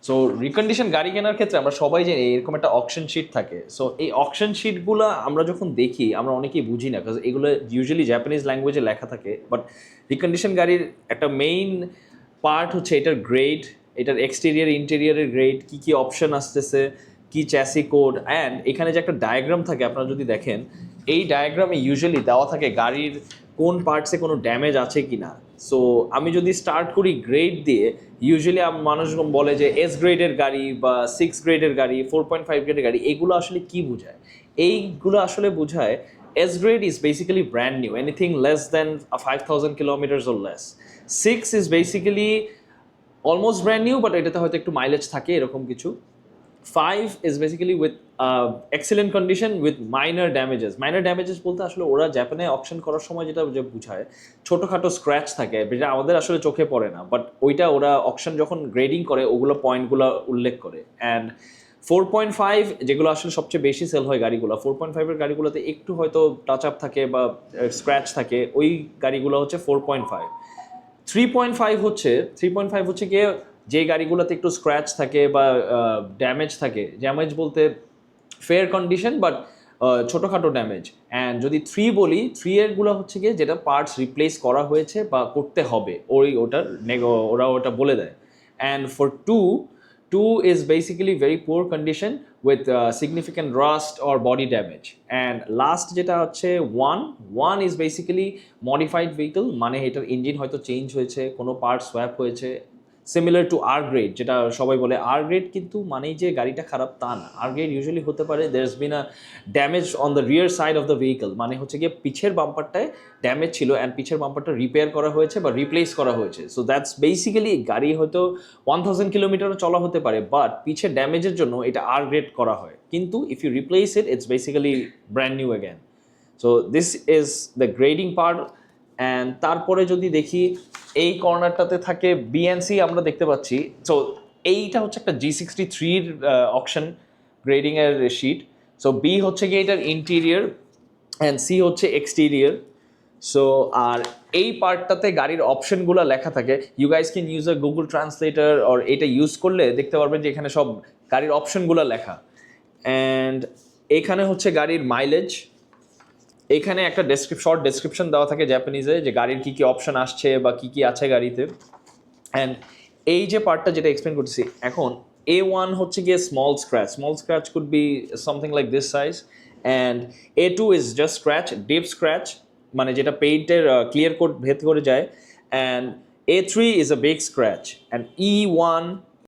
So recondition গাড়ি কেনার ক্ষেত্রে আমরা সবাই জানি এরকম একটা অকশন শিট থাকে। সো এই অকশন শিটগুলো আমরা যখন দেখি আমরা অনেকেই বুঝি না, কারণ এগুলো ইউজুয়ালি জাপানিজ ল্যাঙ্গুয়েজে লেখা থাকে। বাট রিকন্ডিশন গাড়ির একটা মেইন পার্ট হচ্ছে এটার গ্রেড, এটার এক্সটেরিয়ার ইন্টেরিয়ারের গ্রেড, কী কী অপশন আসতেছে, কি চ্যাসি কোড, অ্যান্ড এখানে যে একটা ডায়াগ্রাম থাকে আপনারা যদি দেখেন, এই ডায়াগ্রামে ইউজুয়ালি দেওয়া থাকে গাড়ির কোন পার্টসে কোনো ড্যামেজ আছে কি না। সো আমি যদি স্টার্ট করি গ্রেড দিয়ে, ইউজুয়ালি মানুষজন বলে যে এস গ্রেডের গাড়ি বা 6 গ্রেডের গাড়ি, 4.5 গ্রেডের গাড়ি, এগুলো আসলে কি বোঝায়? এইগুলো আসলে বোঝায় S grade is basically brand new, anything less than 5,000 kilometers or less. 6 is basically almost brand new, but এটাতে হয়তো একটু মাইলেজ থাকে এরকম কিছু। 5 is basically with excellent condition with minor damages. Minor damages বলতে আসলে ওরা জাপানে অকশন করার সময় যেটা যে বোঝায় ছোটোখাটো স্ক্র্যাচ থাকে, যেটা আমাদের আসলে চোখে পড়ে না, বাট ওইটা ওরা অকশন যখন গ্রেডিং করে ওগুলো পয়েন্টগুলো উল্লেখ করে। অ্যান্ড 4.5 যেগুলো আসলে সবচেয়ে বেশি সেল হয় গাড়িগুলো, 4.5-এর গাড়িগুলোতে একটু হয়তো টাচ আপ থাকে বা স্ক্র্যাচ থাকে, ওই গাড়িগুলো হচ্ছে 4.5। 3.5 হচ্ছে গিয়ে যে গাড়িগুলোতে একটু স্ক্র্যাচ থাকে বা ড্যামেজ থাকে, ড্যামেজ বলতে ফেয়ার কন্ডিশন বাট ছোটোখাটো ড্যামেজ। অ্যান্ড যদি 3 বলি, 3-এরগুলো হচ্ছে গিয়ে যেটা পার্টস রিপ্লেস করা হয়েছে বা করতে হবে, ওরা ওটা বলে দেয়। And for 2 is basically very poor condition with significant rust or body damage. And last যেটা হচ্ছে 1 is basically modified vehicle, মানে এটার ইঞ্জিন হয়তো চেঞ্জ হয়েছে, কোনো পার্ট সোয়াপ হয়েছে, সিমিলার টু আর গ্রেড, যেটা সবাই বলে আর গ্রেড কিন্তু মানেই যে গাড়িটা খারাপ তা না। আর গ্রেড ইউজুয়ালি হতে পারে there is been a damage on the rear side of the vehicle, মানে হচ্ছে গিয়ে পিছের বাম্পারটায় ড্যামেজ ছিল অ্যান্ড পিছের বাম্পারটা রিপেয়ার করা হয়েছে বা রিপ্লেস করা হয়েছে। সো দ্যাটস বেসিক্যালি গাড়ি হয়তো 1000 কিলোমিটারও চলা হতে পারে, বাট পিছের ড্যামেজের জন্য এটা আর গ্রেড করা হয়, কিন্তু if you replace it it's basically brand new again. So this is the grading part. And তারপরে যদি দেখি এই কর্নারটাতে থাকে বিএনসি আমরা দেখতে পাচ্ছি। সো এইটা হচ্ছে একটা G63-র অকশন গ্রেডিংয়ের শিট। সো বি হচ্ছে গিয়ে এটার ইন্টেরিয়র অ্যান্ড সি হচ্ছে এক্সটেরিয়র। সো আর এই পার্টটাতে গাড়ির অপশনগুলো লেখা থাকে। You guys can use a Google translator, আর এটা ইউজ করলে দেখতে পারবেন যে এখানে সব গাড়ির অপশনগুলো লেখা। অ্যান্ড এখানে হচ্ছে গাড়ির মাইলেজ, এখানে একটা শর্ট ডেসক্রিপশন দেওয়া থাকে জাপানিজে যে গাড়ির কী কী অপশন আসছে বা কী কী আছে গাড়িতে। অ্যান্ড এই যে পার্টটা যেটা এক্সপ্লেন করতেছি এখন, A1 হচ্ছে গিয়ে small scratch could be something like this size, and A2 is just scratch, deep scratch, মানে যেটা পেইন্টের ক্লিয়ার কোট ভেদ করে যায়, and A3 is a big scratch, and E1